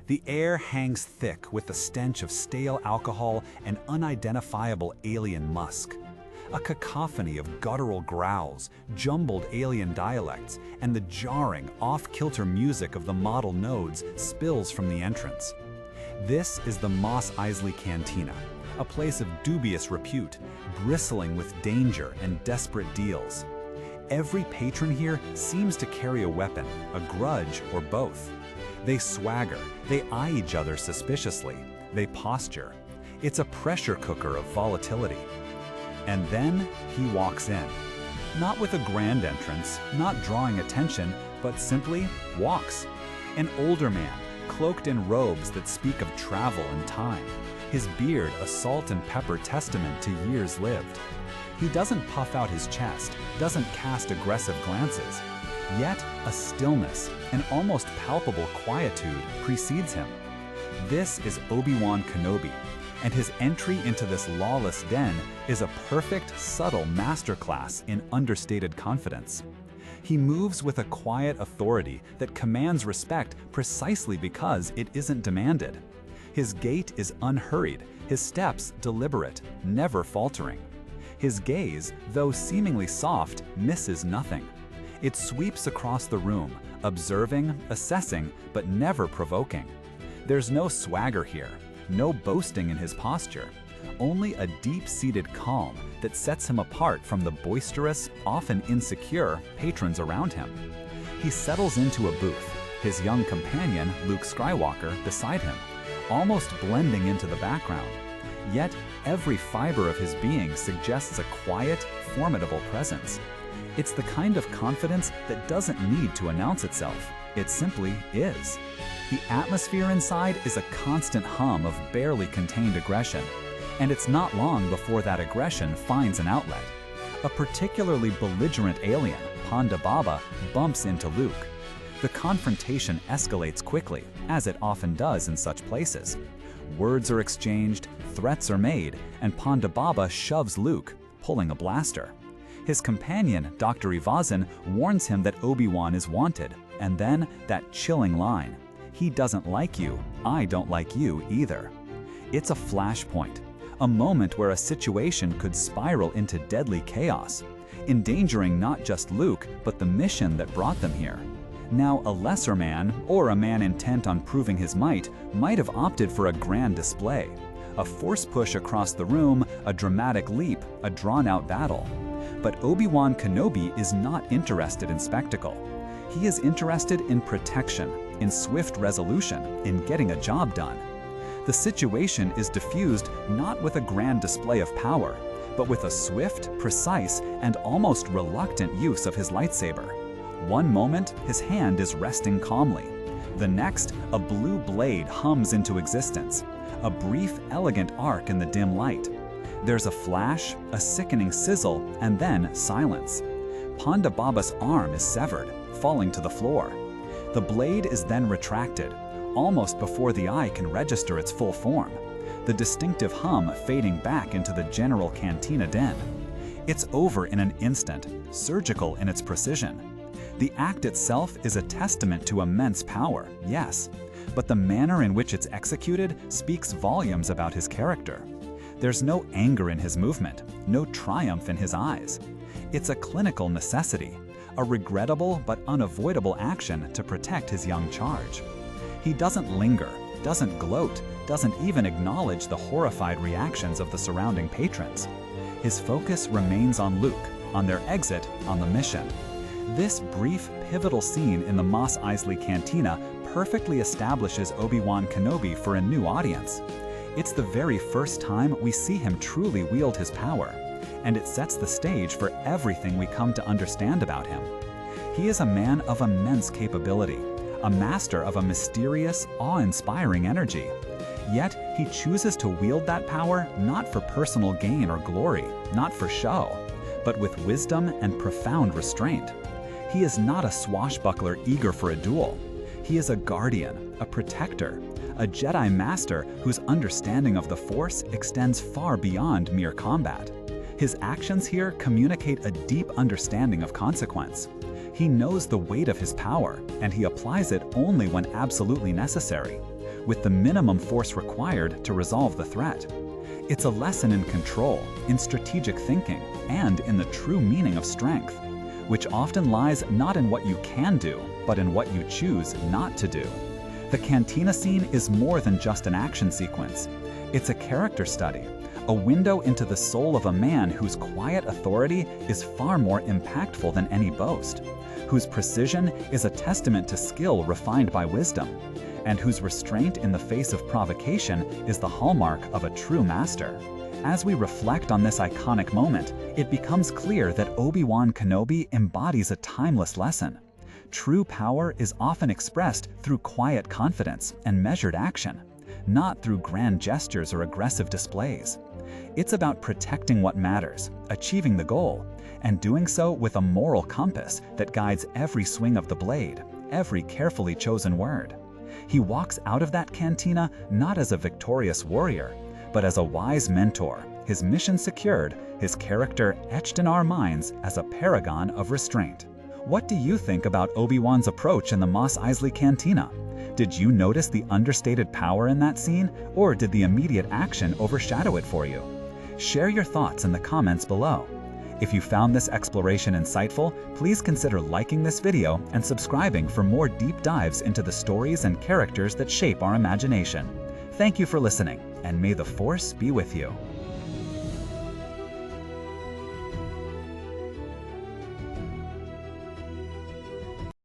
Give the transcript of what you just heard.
The air hangs thick with the stench of stale alcohol and unidentifiable alien musk. A cacophony of guttural growls, jumbled alien dialects, and the jarring, off-kilter music of the model nodes spills from the entrance. This is the Mos Eisley Cantina, a place of dubious repute, bristling with danger and desperate deals. Every patron here seems to carry a weapon, a grudge, or both. They swagger, they eye each other suspiciously, they posture. It's a pressure cooker of volatility. And then he walks in. Not with a grand entrance, not drawing attention, but simply walks. An older man, cloaked in robes that speak of travel and time. His beard a salt and pepper testament to years lived. He doesn't puff out his chest, doesn't cast aggressive glances. Yet a stillness, an almost palpable quietude precedes him. This is Obi-Wan Kenobi, and his entry into this lawless den is a perfect, subtle masterclass in understated confidence. He moves with a quiet authority that commands respect precisely because it isn't demanded. His gait is unhurried, his steps deliberate, never faltering. His gaze, though seemingly soft, misses nothing. It sweeps across the room, observing, assessing, but never provoking. There's no swagger here, no boasting in his posture, only a deep-seated calm that sets him apart from the boisterous, often insecure patrons around him. He settles into a booth, his young companion, Luke Skywalker, beside him, almost blending into the background. Yet, every fiber of his being suggests a quiet, formidable presence. It's the kind of confidence that doesn't need to announce itself. It simply is. The atmosphere inside is a constant hum of barely contained aggression, and it's not long before that aggression finds an outlet. A particularly belligerent alien, Ponda Baba, bumps into Luke. The confrontation escalates quickly, as it often does in such places. Words are exchanged, threats are made, and Ponda Baba shoves Luke, pulling a blaster. His companion, Dr. Evazan, warns him that Obi-Wan is wanted, and then that chilling line, "He doesn't like you, I don't like you either." It's a flashpoint, a moment where a situation could spiral into deadly chaos, endangering not just Luke, but the mission that brought them here. Now, a lesser man, or a man intent on proving his might have opted for a grand display. A force push across the room, a dramatic leap, a drawn-out battle. But Obi-Wan Kenobi is not interested in spectacle. He is interested in protection, in swift resolution, in getting a job done. The situation is diffused not with a grand display of power, but with a swift, precise, and almost reluctant use of his lightsaber. One moment, his hand is resting calmly. The next, a blue blade hums into existence. A brief, elegant arc in the dim light. There's a flash, a sickening sizzle, and then silence. Ponda Baba's arm is severed, falling to the floor. The blade is then retracted, almost before the eye can register its full form, the distinctive hum fading back into the general Cantina den. It's over in an instant, surgical in its precision. The act itself is a testament to immense power, yes, but the manner in which it's executed speaks volumes about his character. There's no anger in his movement, no triumph in his eyes. It's a clinical necessity, a regrettable but unavoidable action to protect his young charge. He doesn't linger, doesn't gloat, doesn't even acknowledge the horrified reactions of the surrounding patrons. His focus remains on Luke, on their exit, on the mission. This brief, pivotal scene in the Mos Eisley Cantina perfectly establishes Obi-Wan Kenobi for a new audience. It's the very first time we see him truly wield his power, and it sets the stage for everything we come to understand about him. He is a man of immense capability, a master of a mysterious, awe-inspiring energy. Yet, he chooses to wield that power not for personal gain or glory, not for show, but with wisdom and profound restraint. He is not a swashbuckler eager for a duel. He is a guardian, a protector, a Jedi master whose understanding of the Force extends far beyond mere combat. His actions here communicate a deep understanding of consequence. He knows the weight of his power, and he applies it only when absolutely necessary. with the minimum force required to resolve the threat. It's a lesson in control, in strategic thinking, and in the true meaning of strength, which often lies not in what you can do, but in what you choose not to do. The Cantina scene is more than just an action sequence. It's a character study, a window into the soul of a man whose quiet authority is far more impactful than any boast, whose precision is a testament to skill refined by wisdom, and whose restraint in the face of provocation is the hallmark of a true master. As we reflect on this iconic moment, it becomes clear that Obi-Wan Kenobi embodies a timeless lesson. True power is often expressed through quiet confidence and measured action, not through grand gestures or aggressive displays. It's about protecting what matters, achieving the goal, and doing so with a moral compass that guides every swing of the blade, every carefully chosen word. He walks out of that cantina not as a victorious warrior, but as a wise mentor, his mission secured, his character etched in our minds as a paragon of restraint. What do you think about Obi-Wan's approach in the Mos Eisley Cantina? Did you notice the understated power in that scene, or did the immediate action overshadow it for you? Share your thoughts in the comments below. If you found this exploration insightful, please consider liking this video and subscribing for more deep dives into the stories and characters that shape our imagination. Thank you for listening, and may the Force be with you.